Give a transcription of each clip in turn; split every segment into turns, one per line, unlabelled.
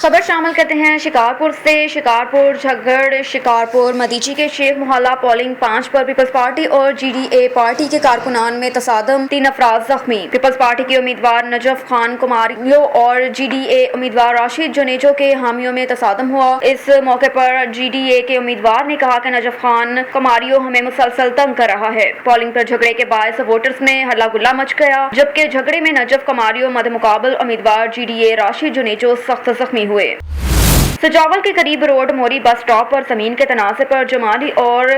खबर शामिल करते हैं शिकारपुर से। शिकारपुर झगड़ शिकारपुर मदीची के शेख मोहल्ला पोलिंग 5 पर पीपल्स पार्टी और जीडीए पार्टी के कारकुनान में तसादम, 3 अफराद जख्मी। पीपल्स पार्टी के उम्मीदवार नजफ खान कुमारियो और जीडीए उम्मीदवार राशिद जुनेजो के हामियों में तसादम हुआ। इस मौके पर जीडीए के उम्मीदवार ने कहा कि नजफ खान कुमारियो हमें मुसलसल तंग कर रहा है। पोलिंग पर झगड़े के बायस वोटर्स में हल्ला गुल्ला मच गया, जबकि झगड़े में नजफ कुमारियो मद मुकाबल उम्मीदवार जीडीए राशिद जुनेजो सख्त जख्मी हुए। सजावल के करीब रोड मोरी बस स्टॉप पर जमीन के तनाज़े पर जमाली और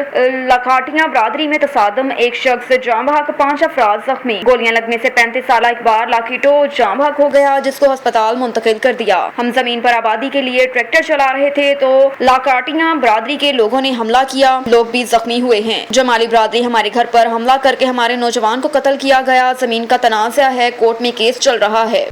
लखाटियां बरादरी में तसादम, एक शख्स जाँ बहक, 5 अफराद जख्मी। गोलियां लगने से 35 साल इकबार लाखीटो जाँ बहक हो गया, जिसको अस्पताल मुंतकिल कर दिया। हम जमीन पर आबादी के लिए ट्रैक्टर चला रहे थे तो लाखाटियां बरादरी के लोगों ने हमला किया, लोग भी जख्मी हुए हैं। जमाली बरादरी हमारे घर पर हमला करके हमारे नौजवान को कत्ल किया गया। जमीन का तनाज़ा है, कोर्ट में केस चल रहा है।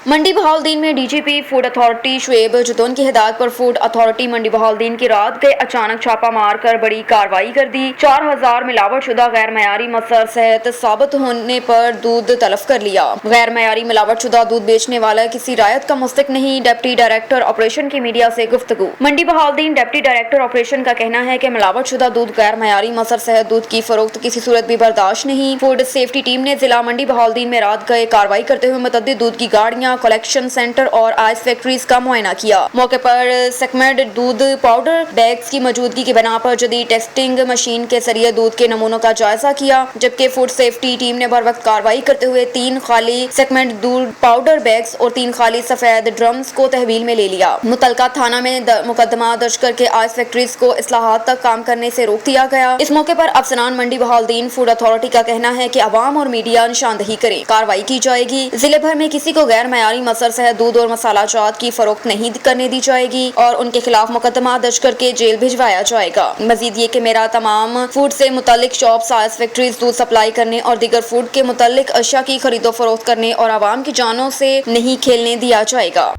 मंडी बहाउद्दीन में डीजीपी फूड अथॉरिटी शुएब जुतौन की हिदायत पर फूड अथॉरिटी मंडी बहाउद्दीन की रात के अचानक छापा मार कर बड़ी कार्रवाई कर दी। 4000 मिलावट शुदा गैर मयारी मसर सेहत साबित होने पर दूध तलफ कर लिया। गैर मयारी मिलावट शुदा दूध बेचने वाला किसी रायत का मुस्तक नहीं। डिप्टी डायरेक्टर ऑपरेशन की मीडिया से गुफ्तगू। मंडी बहाउद्दीन डिप्टी डायरेक्टर ऑपरेशन का कहना है कि मिलावट शुदा दूध गैर मयारी मसर सेहत दूध की फरोख्त किसी सूरत भी बर्दाश्त नहीं। फूड सेफ्टी टीम ने जिला मंडी बहाउद्दीन में रात गए कार्रवाई करते हुए मुतअद्दिद दूध की गाड़ियां, कलेक्शन सेंटर और आइस फैक्ट्रीज का मुआयना किया। मौके पर सेगमेंट दूध पाउडर बैग्स की मौजूदगी की बिना पर जदीद टेस्टिंग मशीन के जरिए दूध के नमूनों का जायजा किया, जबकि फूड सेफ्टी टीम ने बर वक्त कार्रवाई करते हुए 3 खाली सेगमेंट दूध पाउडर बैग्स और 3 खाली सफेद ड्रम्स को तहवील में ले लिया। मुतलका थाना में मुकदमा दर्ज करके आइस फैक्ट्रीज को इस्लाहात तक काम करने से रोक दिया गया। इस मौके पर अफसरान मंडी बहाउद्दीन फूड अथॉरिटी का कहना है कि अवाम और मीडिया निशानदही करें, कार्रवाई की जाएगी। जिले भर में किसी को गैर मयारी मसर सेहत दूध और मसाला जात की फरोख्त नहीं करने दी जाएगी और उनके खिलाफ मुकदमा दर्ज करके जेल भिजवाया जाएगा। मजीद ये कि मेरा तमाम फूड से मुतालिक शॉप्स, आइस फैक्ट्रीज दूध सप्लाई करने और दीगर फूड के मुतालिक अशिया की खरीदो फरोख्त करने और आवाम की जानों से नहीं खेलने दिया जाएगा।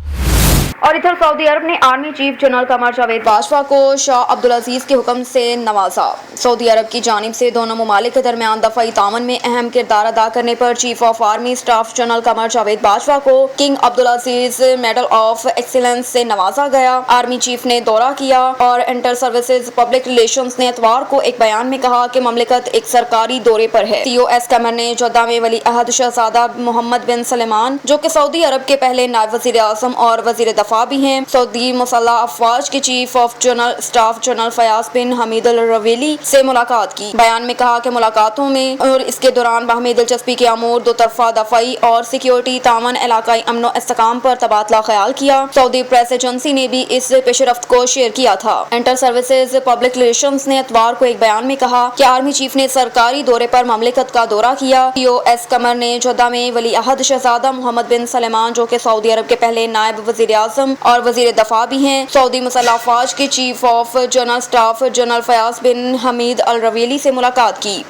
और इधर सऊदी अरब ने army chief general Qamar Javed Bajwa को शाह अब्दुल अजीज के हुक्म से नवाजा। सऊदी अरब की जानिब से दोनों ममालिक के दरमियान दफाई तावन में अहम किरदार अदा करने पर chief of army staff general Qamar Javed Bajwa को king Abdul Aziz medal of excellence से नवाजा गया। आर्मी चीफ ने दौरा किया और इंटर सर्विसेज पब्लिक रिलेशंस ने इतवार को एक बयान में कहा कि ममलिकत एक सरकारी दौरे पर है। COS कमर ने जद्दा में वली अहद शहजादा मोहम्मद बिन सलमान, जो कि सऊदी अरब के पहले नायब वजीर आजम और वजीर भी हैं, सऊदी मुसल्लह अफवाज के chief of general staff general Fayyaz bin Hamid al Ruwaili से मुलाकात की। बयान में कहा कि मुलाकातों में और इसके दौरान बाहमी दिलचस्पी के अमूर, दो तरफा दफाई और सिक्योरिटी तावन, इलाकाई अमन व इस्तेकाम पर तबादला ख्याल किया। सऊदी प्रेस एजेंसी ने भी इस पेशरफ्त को शेयर किया था। इंटर सर्विसेज पब्लिक रिलेशंस ने इतवार को एक बयान में कहा कि आर्मी चीफ ने सरकारी दौरे पर ममलिकत का दौरा किया। COS कमर ने जद्दा में वली अहद शहजादा मोहम्मद बिन सलमान, जो कि सऊदी अरब के पहले नायब वजीर आजम और वजीर दफा भी हैं, सऊदी मुसल्लह अफवाज के chief of general staff general Fayyaz bin Hamid al Ruwaili से मुलाकात की।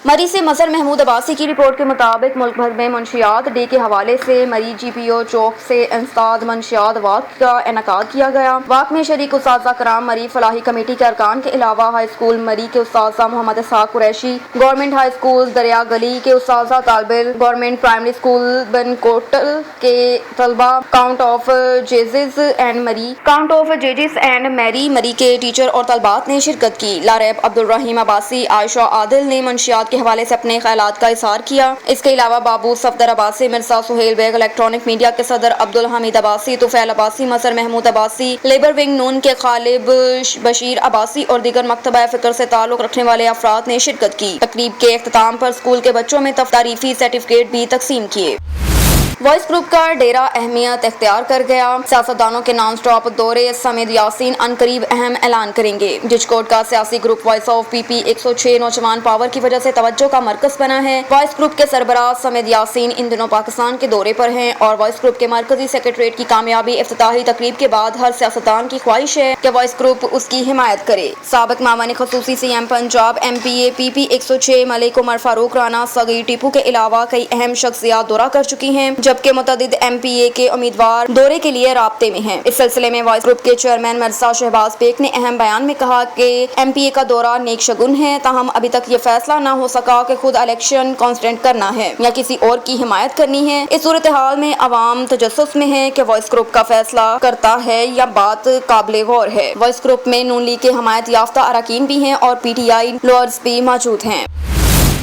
मरी से मजहर महमूद अब्बासी की रिपोर्ट के मुताबिक मुल्क भर में मंशियात डे के हवाले से मरी GPO चौक से इंसदाद मंशियात वाक का इनकाद किया गया। वाक में शरीक उस्ताज़ा कराम, मरी फलाही कमेटी के अरकान के अलावा हाई स्कूल मरी के उस्ताज़ा मोहम्मद इसहाक कुरैशी, गवर्नमेंट हाई स्कूल दरिया गली के उस्ताज़ा तालिब, गवर्नमेंट प्राइमरी स्कूल बनकोटल के तलबा, काउंट ऑफ जजेस एंड मरी के टीचर और तलबात ने शिरकत की। लारेब अब्दुल रहीम अब्बासी, आयशा आदिल ने मंशियात के हवाले से अपने ख्यालात का इज़हार किया। इसके अलावा बाबू सफदर अब्बासी, मिर्जा सुहेल बेग, इलेक्ट्रॉनिक मीडिया के सदर अब्दुल हमीद अब्बासी, तुफैल अब्बासी, मसर महमूद अब्बासी, लेबर विंग नून के खालिब बशीर अब्बासी और दीगर मकतबा फिक्र से ताल्लुक रखने वाले अफराद ने शिरकत की। तकरीब के इख्तिताम पर स्कूल के बच्चों में तारीफी सर्टिफिकेट भी तकसीम किए। वॉइस ग्रुप का डेरा अहमियत इख्तियार कर गया। सियासतदानों के नॉन स्टॉप दौरे समेत यासीन अनकरीब अहम ऐलान करेंगे। डिजकोट का सियासी ग्रुप वॉइस ऑफ PP 106 नौजवान पावर की वजह से तवज्जो का मरकज बना है। वॉइस ग्रुप के सरबराह समेत यासीन इन दिनों पाकिस्तान के दौरे पर हैं और वॉइस ग्रुप के मरकजी सेक्रेटरीट की कामयाबी इफ्तिताही तकरीब के बाद हर सियासतदान की ख्वाहिश है कि वॉइस ग्रुप उसकी हिमायत करे। साबिक मामले खसूसी CM Punjab MPA PP 106 Malik Umar Farooq Rana, Sagir Tipu के अलावा कई अहम शख्सियात दौरा कर चुकी हैं, जबकि मुतअद्दिद MPA के उम्मीदवार दौरे के लिए राब्ते में हैं। इस सिलसिले में वॉइस ग्रुप के चेयरमैन मिर्जा शहबाज बेग ने अहम बयान में कहा कि MPA का दौरा नेक शगुन है, ताहम अभी तक ये फैसला न हो सका कि खुद इलेक्शन कांस्टेंट करना है या किसी और की हिमायत करनी है। इस सूरत हाल में अवाम तजस्सुस में है कि वॉइस ग्रुप का फैसला करता है या बात काबिल गौर है। वॉइस ग्रुप में नून लीग के हिमायत याफ्ता अरकान भी हैं और PTI लोअर्स भी मौजूद हैं।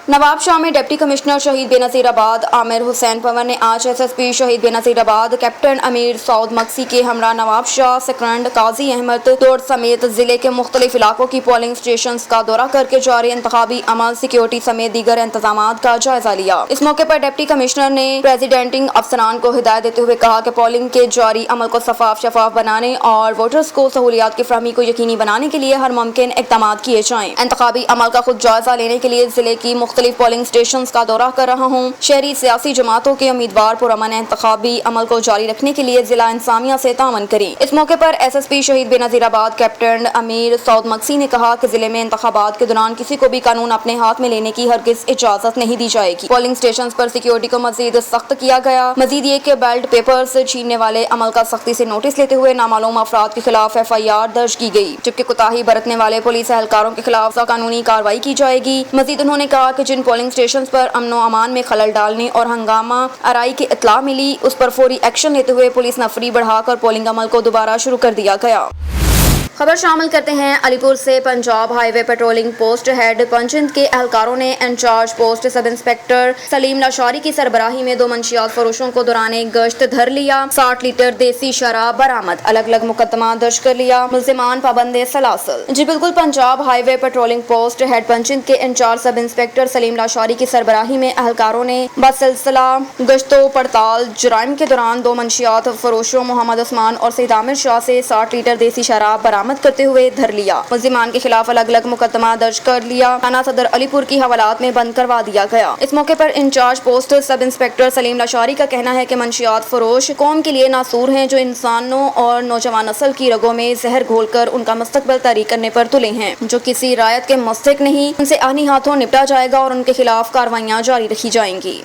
नवाब शाह में डिप्टी कमिश्नर शहीद बेनज़ीराबाद आमिर हुसैन पंवर ने आज SSP शहीद बेनज़ीराबाद कैप्टन अमीर सऊद मक्सी के हमरा नवाब शाह सेकंड काजी अहमद तोड़ समेत जिले के मुख्तलिफ इलाकों की पोलिंग स्टेशन का दौरा करके जारी इंतखाबी अमल, सिक्योरिटी समेत दीगर इंतजाम का जायजा लिया। इस मौके पर डिप्टी कमिश्नर ने प्रेसिडेंटिंग अफसरान को हिदायत देते हुए कहा कि पोलिंग के जारी अमल को शफाफ बनाने और वोटर्स को सहूलियात की फरहमी को यकीनी बनाने के लिए हर मुमकिन इक़दाम किए जाएं। इंतखाबी अमल का खुद जायजा लेने के लिए जिले की मुख्तलिफ पोलिंग स्टेशन का दौरा कर रहा हूँ। शहरी सियासी जमातों के उम्मीदवार पुरअमन इंतखाबी अमल को जारी रखने के लिए जिला इंतजामिया से तावन करें। इस मौके पर SSP शहीद बेनज़ीराबाद कैप्टन अमीर सऊद मक्सी ने कहा कि जिले में इंतखाबात के दौरान किसी को भी कानून अपने हाथ में लेने की हरगिज इजाजत नहीं दी जाएगी। पोलिंग स्टेशन पर सिक्योरिटी को मजीद सख्त किया गया। मजीद ये कि बैलेट पेपर्स छीनने वाले अमल का सख्ती से नोटिस लेते हुए नामालूम अफराद के खिलाफ FIR दर्ज की गई, जबकि कोताही बरतने वाले पुलिस एहलकारों के खिलाफ कानूनी कार्रवाई की जाएगी। मजीद उन्होंने कहा कि जिन पोलिंग स्टेशन पर अमनो अमान में खलल डालने और हंगामा आराई की इत्तला मिली, उस पर फौरी एक्शन लेते हुए पुलिस नफरी बढ़ाकर पोलिंग अमल को दोबारा शुरू कर दिया गया। खबर शामिल करते हैं अलीपुर से। Punjab highway patrolling post head Panjnad के एहलकारों ने incharge post sub inspector Saleem Lashari की सरबराही में 2 मंशियात फरोशों को दौरान गश्त धर लिया। 60 लीटर देसी शराब बरामद, अलग अलग मुकदमा दर्ज कर लिया। मुल्जिमान पाबंदे सलासल। जी बिल्कुल, Punjab highway patrolling post head Panjnad के इंचार्ज सब इंस्पेक्टर सलीम लाशारी की सरबराही में एहलकारों ने बसिलसिला गश्तो पड़ताल जराइम के दौरान 2 मंशियात फरोशों मोहम्मद उस्मान और सईद आमिर शाह से 60 लीटर देसी शराब बरामद करते हुए धर लिया। मुल्जिमान के खिलाफ अलग अलग मुकदमा दर्ज कर लिया। थाना सदर अलीपुर की हवालात में बंद करवा दिया गया। इस मौके पर incharge post sub inspector Saleem Lashari का कहना है कि मंशियात फरोश कौम के लिए नासूर हैं, जो इंसानों और नौजवान नस्ल की रगों में जहर घोलकर उनका मुस्तकबिल तारीख करने पर तुले हैं, जो किसी रायत के मुस्तहिक नहीं। उनसे आनी हाथों निपटा जाएगा और उनके खिलाफ कार्रवाइयां जारी रखी जाएंगी।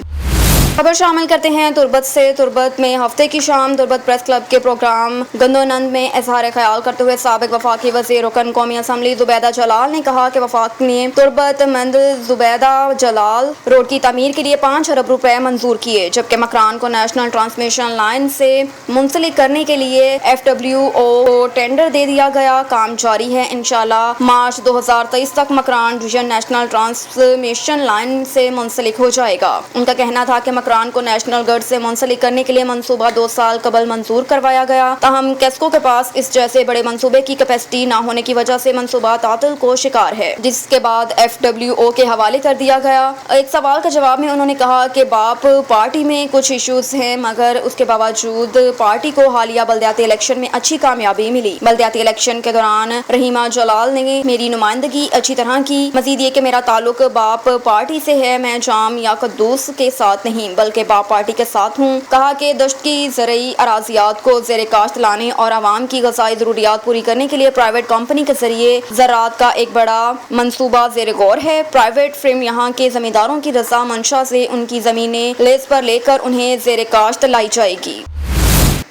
खबर शामिल करते हैं तुरबत से। तुरबत में हफ्ते की शाम तुरबत प्रेस क्लब के प्रोग्राम गंदोनंद में इजहार ख्याल करते हुए साबिक वफाकी वज़ीर रुकन कौमी असम्बली ज़ुबैदा जलाल ने कहा कि वफाक ने तुरबत मंद ज़ुबैदा जलाल रोड की तमीर के लिए 5 अरब रुपए मंजूर किए, जबकि मकरान को नेशनल ट्रांसमिशन लाइन से मुंसलिक करने के लिए FWO को टेंडर दे दिया गया। काम जारी है। इंशाल्लाह मार्च 2023 तक Makran division national transmission line से मुंसलिक हो जाएगा। उनका कहना था कि मकरान को नेशनल ग्रिड से मुंसलिक करने के लिए मंसूबा 2 साल कबल मंजूर करवाया गया। ताहम केस्को के पास इस जैसे बड़े मंसूबे की कैपेसिटी न होने की वजह से मंसूबा तातिल को शिकार है, जिसके बाद FWO के हवाले कर दिया गया। एक सवाल का जवाब में उन्होंने कहा कि बाप पार्टी में कुछ इश्यूज हैं, मगर उसके बावजूद पार्टी को हालिया बल्दियाती इलेक्शन में अच्छी कामयाबी मिली। बल्दियाती इलेक्शन के दौरान रहीमा जलाल ने मेरी नुमाइंदगी अच्छी तरह की। मजीद ये कि मेरा ताल्लुक बाप पार्टी से है, मैं जाम या कद्दूस के साथ नहीं बल्कि बाप पार्टी के साथ हूँ। कहा कि दश्त की ज़रई अराजियात को ज़ेरे काश्त लाने और आवाम की ग़ज़ाई ज़रूरियात पूरी करने के लिए प्राइवेट कंपनी के जरिए ज़राअत का एक बड़ा मंसूबा ज़ेरे गौर है। प्राइवेट फ्रेम यहाँ के ज़मींदारों की रज़ा मंशा से उनकी ज़मीनें लीज पर लेकर उन्हें ज़ेरे काश्त लाई जाएगी।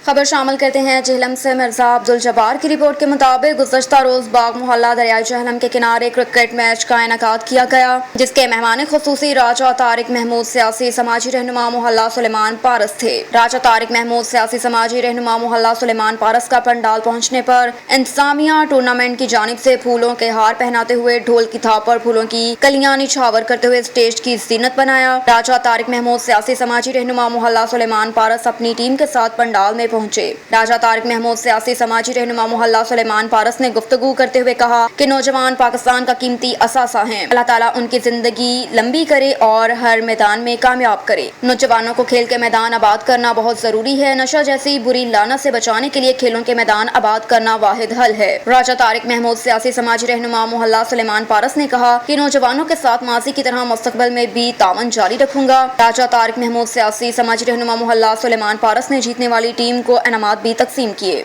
खबर शामिल करते हैं झेलम से। मिर्जा अब्दुल जब्बार की रिपोर्ट के मुताबिक गुज़श्ता रोज बाग मोहल्ला दरियाई झेलम के किनारे क्रिकेट मैच का इनेकाद किया गया, जिसके मेहमान खुसूसी राजा तारिक महमूद सियासी समाजी रहनुमा मोहल्ला सुलेमान पारस थे। राजा तारिक महमूद सियासी समाजी रहनुमा मोहल्ला सुलेमान पारस का पंडाल पहुंचने पर इंतजामिया टूर्नामेंट की जानिब से फूलों के हार पहनाते हुए ढोल की थाप पर फूलों की कलियां निछावर करते हुए स्टेज की जीनत बनाया। राजा तारिक महमूद सियासी समाजी रहनुमा मोहल्ला सुलेमान पारस अपनी टीम के साथ पंडाल में पहुंचे। राजा तारिक महमूद सियासी समाजी रहनुमा मोहल्ला सुलेमान पारस ने गुफ्तगू करते हुए कहा कि नौजवान पाकिस्तान का कीमती असासा हैं। अल्लाह ताला उनकी जिंदगी लंबी करे और हर मैदान में कामयाब करे। नौजवानों को खेल के मैदान आबाद करना बहुत जरूरी है। नशा जैसी बुरी लानत से बचाने के लिए खेलों के मैदान आबाद करना वाहिद हल है। राजा तारिक महमूद सियासी समाजी रहनुमा मोहल्ला सुलेमान पारस ने कहा कि नौजवानों के साथ माजी की तरह मुस्तकबिल में भी तावन जारी रखूंगा। राजा तारिक महमूद सियासी समाजी रहनुमा मोहल्ला सुलेमान पारस ने जीतने वाली टीम को इनामात भी तकसीम किए।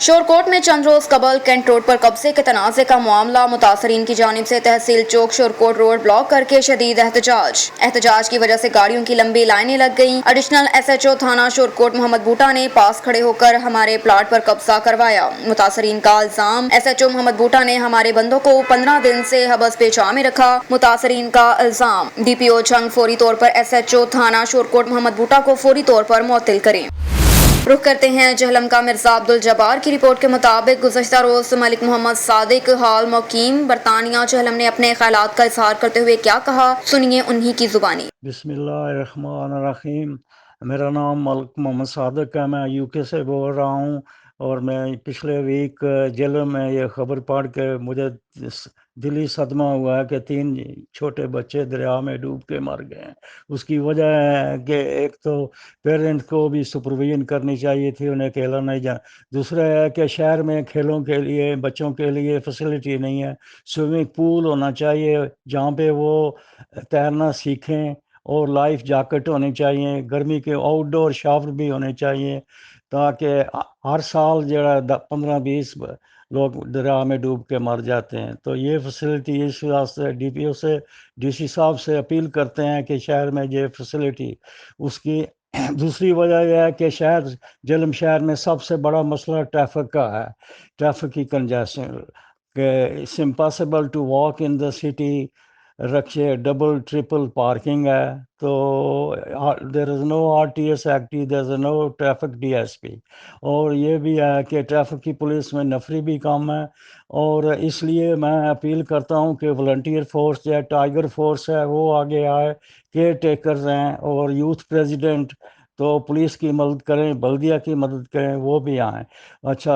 شورکوٹ میں چند روز قبل کینٹ روڈ پر قبضے کے تنازع کا معاملہ، متاثرین کی جانب سے تحصیل چوک شورکوٹ روڈ بلاک کر کے شدید احتجاج کی وجہ سے گاڑیوں کی لمبی لائنیں لگ گئیں۔ ایڈیشنل SHO تھانہ شورکوٹ محمد بوٹا نے پاس کھڑے ہو کر ہمارے پلاٹ پر قبضہ کروایا۔ متاثرین کا الزام، SHO محمد بوٹا نے ہمارے بندوں کو 15 دن سے حبس پیچا میں رکھا۔ متاثرین کا الزام، DPO چھنگ فوری طور پر SHO تھانہ شورکوٹ محمد بوٹا کو فوری طور پر معطل کریں۔ رخ کرتے ہیں جہلم کا مرزا عبدالجبار کی رپورٹ کے مطابق گزشتہ روز ملک محمد صادق حال مقیم برطانیہ جہلم نے اپنے خیالات کا اظہار کرتے ہوئے کیا کہا، سنیے انہی کی زبانی۔
بسم اللہ الرحمن الرحیم۔ میرا نام ملک محمد صادق ہے، میں UK سے بول رہا ہوں، اور میں پچھلے ویک جہلم میں یہ خبر پڑھ کے مجھے دلی صدمہ ہوا ہے کہ 3 چھوٹے بچے دریا میں ڈوب کے مر گئے ہیں۔ اس کی وجہ ہے کہ ایک تو پیرنٹ کو بھی سپرویژن کرنی چاہیے تھی، انہیں اکیلا نہیں جانا۔ دوسرا ہے کہ شہر میں کھیلوں کے لیے بچوں کے لیے فیسلٹی نہیں ہے، سوئمنگ پول ہونا چاہیے جہاں پہ وہ تیرنا سیکھیں، اور لائف جاکٹ ہونی چاہیے، گرمی کے آؤٹ ڈور شاور بھی ہونے چاہیے، تاکہ ہر سال جو ہے 15-20 لوگ دریا میں ڈوب کے مر جاتے ہیں۔ تو یہ فیسلٹی اس واسطے DPO سے DC صاحب سے اپیل کرتے ہیں کہ شہر میں یہ فیسلٹی اس کی۔ دوسری وجہ یہ ہے کہ جہلم شہر میں سب سے بڑا مسئلہ ٹریفک کا ہے، ٹریفک کی کنجیشن، کہ it's impossible to walk in the city, رکشے ڈبل ٹرپل پارکنگ ہے، تو there is no RTS active, there is no traffic DSP، اور یہ بھی ہے کہ ٹریفک کی پولیس میں نفری بھی کم ہے۔ اور اس لیے میں اپیل کرتا ہوں کہ والنٹیئر فورس ہے، ٹائیگر فورس ہے، وہ آگے آئے، کیئر ٹیکرز ہیں اور یوتھ پریزیڈنٹ تو پولیس کی مدد کریں، بلدیہ کی مدد کریں، وہ بھی آئیں۔ اچھا،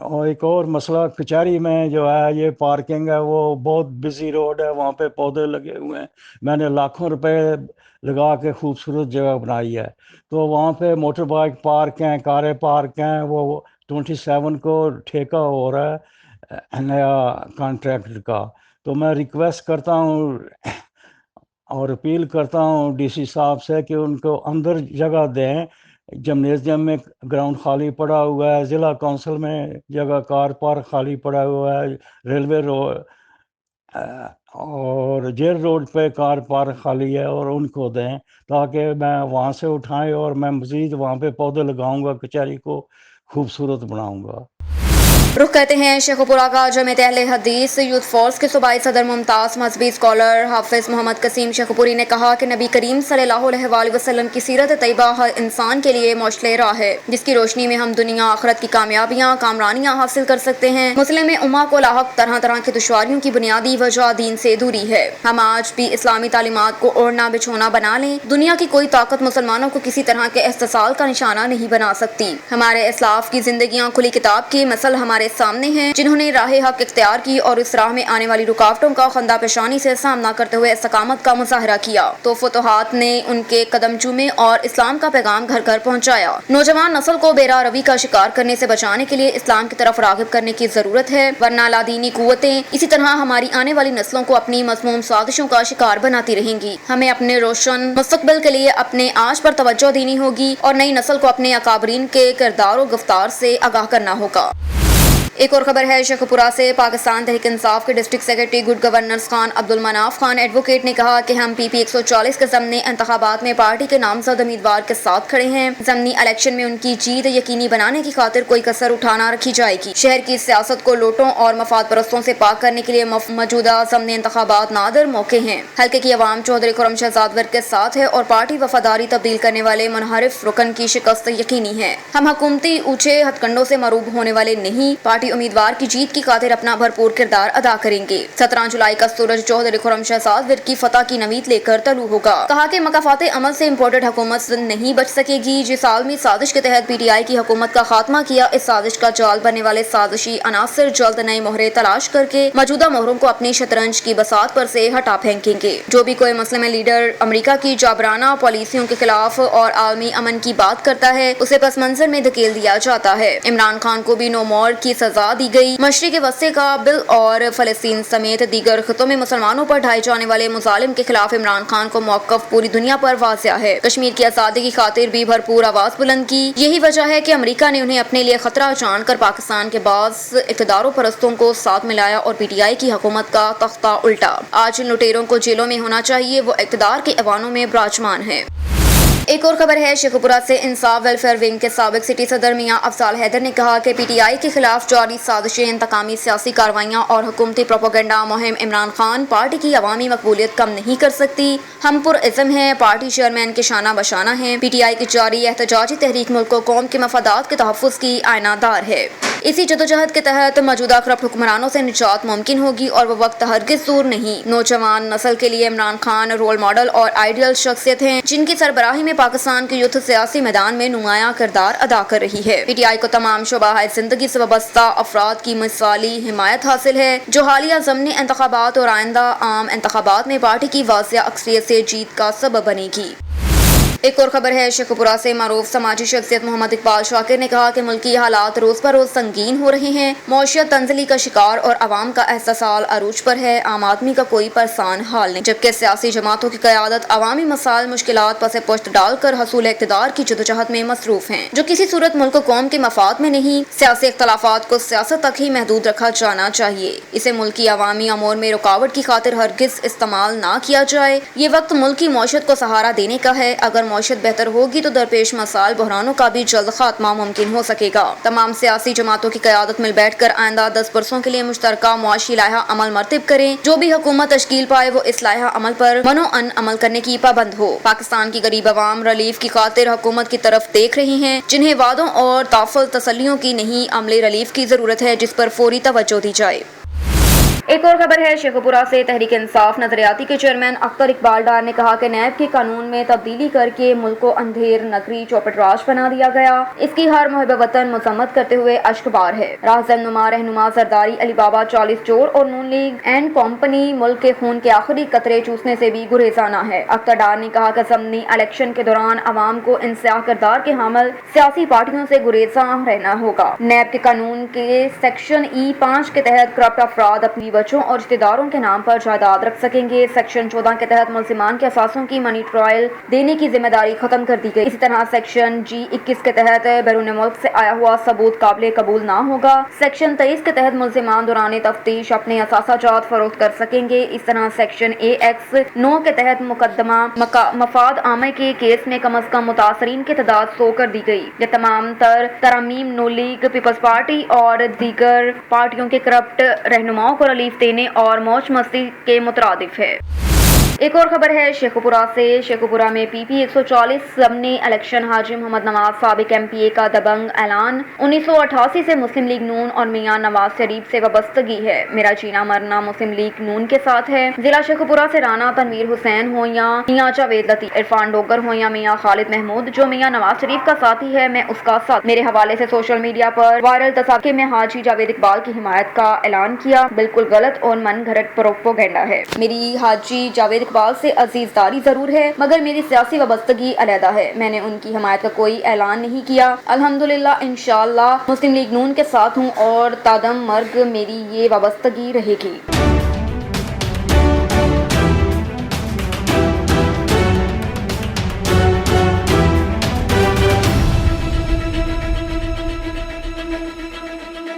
اور ایک اور مسئلہ کچہری میں جو ہے یہ پارکنگ ہے، وہ بہت بزی روڈ ہے، وہاں پہ پودے لگے ہوئے ہیں، میں نے لاکھوں روپے لگا کے خوبصورت جگہ بنائی ہے، تو وہاں پہ موٹر بائک پارک ہیں، کاریں پارک ہیں، وہ 27 کو ٹھیکہ ہو رہا ہے نیا کانٹریکٹ کا۔ تو میں ریکویسٹ کرتا ہوں اور اپیل کرتا ہوں DC صاحب سے کہ ان کو اندر جگہ دیں۔ جمنیزیم میں گراؤنڈ خالی پڑا ہوا ہے، ضلع کونسل میں جگہ کار پارک خالی پڑا ہوا ہے، ریلوے روڈ اور جیل روڈ پہ کار پارک خالی ہے، اور ان کو دیں تاکہ میں وہاں سے اٹھائیں، اور میں مزید وہاں پہ پودے لگاؤں گا، کچہری کو خوبصورت بناؤں گا۔
رخ کرتے ہیں شیخو پورہ کا جمعیت اہل حدیث یوتھ فورس کے صوبائی صدر ممتاز مذہبی اسکالر حافظ محمد قسیم شیخو پوری نے کہا کہ نبی کریم صلی اللہ علیہ وآلہ وسلم کی سیرت طیبہ ہر انسان کے لیے مشعل راہ ہے، جس کی روشنی میں ہم دنیا آخرت کی کامیابیاں کامرانیاں حاصل کر سکتے ہیں۔ مسلم امہ کو لاحق طرح طرح کی دشواریوں کی بنیادی وجہ دین سے دوری ہے۔ ہم آج بھی اسلامی تعلیمات کو اوڑھنا بچھونا بنا لیں، دنیا کی کوئی طاقت مسلمانوں کو کسی طرح کے استحصال کا نشانہ نہیں بنا سکتی۔ ہمارے اسلاف کی زندگیاں کھلی کتاب کی مثل ہمارے سامنے ہیں، جنہوں نے راہ حق اختیار کی اور اس راہ میں آنے والی رکاوٹوں کا خندہ پیشانی سے سامنا کرتے ہوئے استقامت کا مظاہرہ کیا، تو فتوحات نے ان کے قدم چومے اور اسلام کا پیغام گھر گھر پہنچایا۔ نوجوان نسل کو بیراہ روی کا شکار کرنے سے بچانے کے لیے اسلام کی طرف راغب کرنے کی ضرورت ہے، ورنہ لادینی قوتیں اسی طرح ہماری آنے والی نسلوں کو اپنی مذموم سازشوں کا شکار بناتی رہیں گی۔ ہمیں اپنے روشن مستقبل کے لیے اپنے آج پر توجہ دینی ہوگی اور نئی نسل کو اپنے اکابرین کے کردار و گفتار سے آگاہ کرنا ہوگا۔ ایک اور خبر ہے شیخو پورہ سے۔ پاکستان تحریک انصاف کے district secretary good governance Khan Abdul Manaf Khan advocate نے کہا کہ ہم PP 140 کے ضمنی انتخابات میں پارٹی کے نامزد امیدوار کے ساتھ کھڑے ہیں۔ ضمنی الیکشن میں ان کی جیت یقینی بنانے کی خاطر کوئی کسر اٹھانا رکھی جائے گی۔ شہر کی سیاست کو لوٹوں اور مفاد پرستوں سے پاک کرنے کے لیے موجودہ ضمنی انتخابات نادر موقع ہیں۔ حلقے کی عوام چودھری خرم شہزاد ورک کے ساتھ ہے اور پارٹی وفاداری تبدیل کرنے والے منحرف رکن کی شکست یقینی ہے۔ ہم حکومتی اونچے ہتھ کنڈوں سے مروب ہونے والے نہیں، پارٹی امیدوار کی جیت کی خاطر اپنا بھرپور کردار ادا کریں گے۔ 17 جولائی کا سورج چودھری خرم شہزاد ورک کی فتح کی نوید لے کر طلوع ہوگا۔ کہا کہ مقافات عمل سے امپورٹڈ حکومت نہیں بچ سکے گی۔ جس عالمی سازش کے تحت PTI کی حکومت کا خاتمہ کیا، اس سازش کا جال بننے والے سازشی عناصر جلد نئے مہرے تلاش کر کے موجودہ مہروں کو اپنی شطرنج کی بساط پر سے ہٹا پھینکیں گے۔ جو بھی کوئی مسلم لیڈر امریکہ کی جابرانہ پالیسیوں کے خلاف اور عالمی امن کی بات کرتا ہے، اسے پس منظر میں دھکیل دیا جاتا ہے۔ عمران خان کو بھی نو مور کی سزا सजा दी गई। मशरिक़ वस्ती का बिल और फलस्तीन समेत दीगर खित्तों में मुसलमानों पर ढाए जाने वाले मुजालिम के खिलाफ इमरान खान को मौक़िफ़ पूरी दुनिया पर वाज़ेह है। कश्मीर की आज़ादी की खातिर भी भरपूर आवाज़ बुलंद की। यही वजह है कि अमेरिका ने उन्हें अपने लिए खतरा जानकर पाकिस्तान के बाज़ इक़्तिदारों परस्तों को साथ मिलाया और PTI की हुकूमत का तख्ता उल्टा। आज इन लुटेरों को जेलों में होना चाहिए, वो इक़्तिदार के ऐवानों में विराजमान है। एक और खबर है शेखुपुरा से। इंसाफ वेलफेयर विंग के साबिक सिटी सदर मियां अफजाल हैदर ने कहा कि PTI के खिलाफ जारी साजिशें, इंतकामी सियासी कार्रवाइयां और हुकूमती प्रोपेगेंडा मुहिम इमरान खान पार्टी की अवामी मकबूलियत कम नहीं कर सकती। हम पुरइज़्म हैं, पार्टी चेयरमैन के शाना बशाना हैं। PTI की जारी एहतजाजी तहरीक मुल्क को कौम के मफादात के तहफ़्फ़ुज़ की आयनादार है। इसी जदोजहद के तहत मौजूदा करप्ट हुक्मरानों से निजात मुमकिन होगी और वो वक्त हरगिज़ दूर नहीं। नौजवान नस्ल के लिए इमरान खान रोल मॉडल और आइडियल शख्सियत हैं, जिनकी सरबराही में पाकिस्तान की यूथ सियासी मैदान में नुमायां किरदार अदा कर रही है। PTI को तमाम शोबाए जिंदगी से वाबस्ता अफराद की मिसाली हिमायत हासिल है, जो हालिया ज़मनी इंतखाबात और आइंदा आम इंतखाबात में पार्टी की वाज़ेह अक्सरियत से जीत का सबब बनेगी। एक और खबर है शेखुपुरा से। मारूफ समाजी शख्सियत मोहम्मद इकबाल शाकिर ने कहा कि मुल्की हालात रोज पर रोज संगीन हो रहे हैं। मौशियत तंजली का शिकार और आवाम का एहसास अरूज पर है। आम आदमी का कोई परेशान हाल नहीं, जबकि सियासी जमातों की क़यादत अवामी मसाइल मुश्किलात पसे पुश्त डालकर हसूल इक़्तिदार की जदोजहद में मसरूफ हैं, जो किसी सूरत मुल्क कौम के मफाद में नहीं। सियासी इख्तलाफात को सियासत तक ही महदूद रखा जाना चाहिए। इसे मुल्की अवामी अमूर में रुकावट की खातिर हरगिज़ इस्तेमाल ना किया जाए। ये वक्त मुल्की मौशियत को सहारा देने का है। अगर मौशियत बेहतर होगी तो दरपेश मसाइल बहरानों का भी जल्द खात्मा मुमकिन हो सकेगा। तमाम सियासी जमातों की क़यादत मिल बैठ कर आइंदा 10 बरसों के लिए मुश्तरका मुआशी लायहा अमल मरतब करें। जो भी हुकूमत तश्कील पाए वो इस लायहा अमल पर मनोअन अमल करने की पाबंद हो। पाकिस्तान की गरीब अवाम रिलीफ की खातिर हुकूमत की तरफ देख रही हैं, जिन्हें वादों और ताफुल तसल्लियों की नहीं, अमले रिलीफ की जरूरत है, जिस पर फौरी तवज्जो दी जाए। एक और खबर है शेखुपुरा से। तहरीक इंसाफ नजरियाती के चेयरमैन अख्तर इकबाल डार ने कहा कि नैब के कानून में तब्दीली करके मुल्क को अंधेर नकरी चौपट राज बना दिया गया। इसकी हर मुहिब वतन मजम्मत करते हुए अश्कबार है। राहनुमा रहनुमा जरदारी अली बाबा 40 चोर और नून लीग एंड कंपनी मुल्क के खून के आखिरी कतरे चूसने से भी गुरेजाना है। अख्तर डार ने कहा कि ज़मनी इलेक्शन के दौरान अवाम को इन सियाह किरदार के हामिल सियासी पार्टियों से गुरेजा रहना होगा। नैब के कानून के सेक्शन E5 के तहत करप्ट अफराद अपनी बच्चों और रिश्तेदारों के नाम पर जायदाद रख सकेंगे। सेक्शन 14 के तहत मुल्जिमान के असासों की मनी ट्रायल देने की जिम्मेदारी खत्म कर दी गई। इसी तरह सेक्शन G21 के तहत बैरून मुल्क से आया हुआ सबूत काबिल कबूल ना होगा। सेक्शन 23 के तहत मुल्जिमान दौरान तफ्तीश अपने असासाजात फरोख्त कर सकेंगे। इस तरह सेक्शन AX 9 के तहत मुकदमा मफाद आमे के केस में कम अज कम मुतासरीन की तादाद 100 कर दी गई। ये तमाम तरामीम नून लीग, पीपल्स पार्टी और दीगर पार्टियों के करप्ट रहनुमाओं को रिलीफ देने और मौज मस्ती के मुतरादिफ है। एक और खबर है शेखुपुरा से। शेखुपुरा में PP 140 ज़मनी इलेक्शन। हाजी मोहम्मद नवाज साबिक MPA का दबंग ऐलान। 1988 से मुस्लिम लीग नून और मियां नवाज शरीफ से वाबस्तगी है। मेरा जीना मरना मुस्लिम लीग नून के साथ है। जिला शेखुपुरा से राना तनवीर हुसैन हो या मियां जावेद लतीफ, इरफान डोगर हो या मियां खालिद महमूद, जो मियां नवाज शरीफ का साथी है, मैं उसका साथ। मेरे हवाले से सोशल मीडिया पर वायरल तस्वीर में हाजी जावेद इकबाल की हिमायत का ऐलान किया। बिल्कुल गलत और मन घड़त प्रोपेगेंडा है। मेरी हाजी जावेद इकबाल से अजीजदारी जरूर है, मगर मेरी सियासी वाबस्तगी अलहदा है। मैंने उनकी हिमायत का कोई ऐलान नहीं किया। अल्हम्दुलिल्लाह इंशाअल्लाह मुस्लिम लीग नून के साथ हूँ और तादम मर्ग मेरी ये वाबस्तगी रहेगी।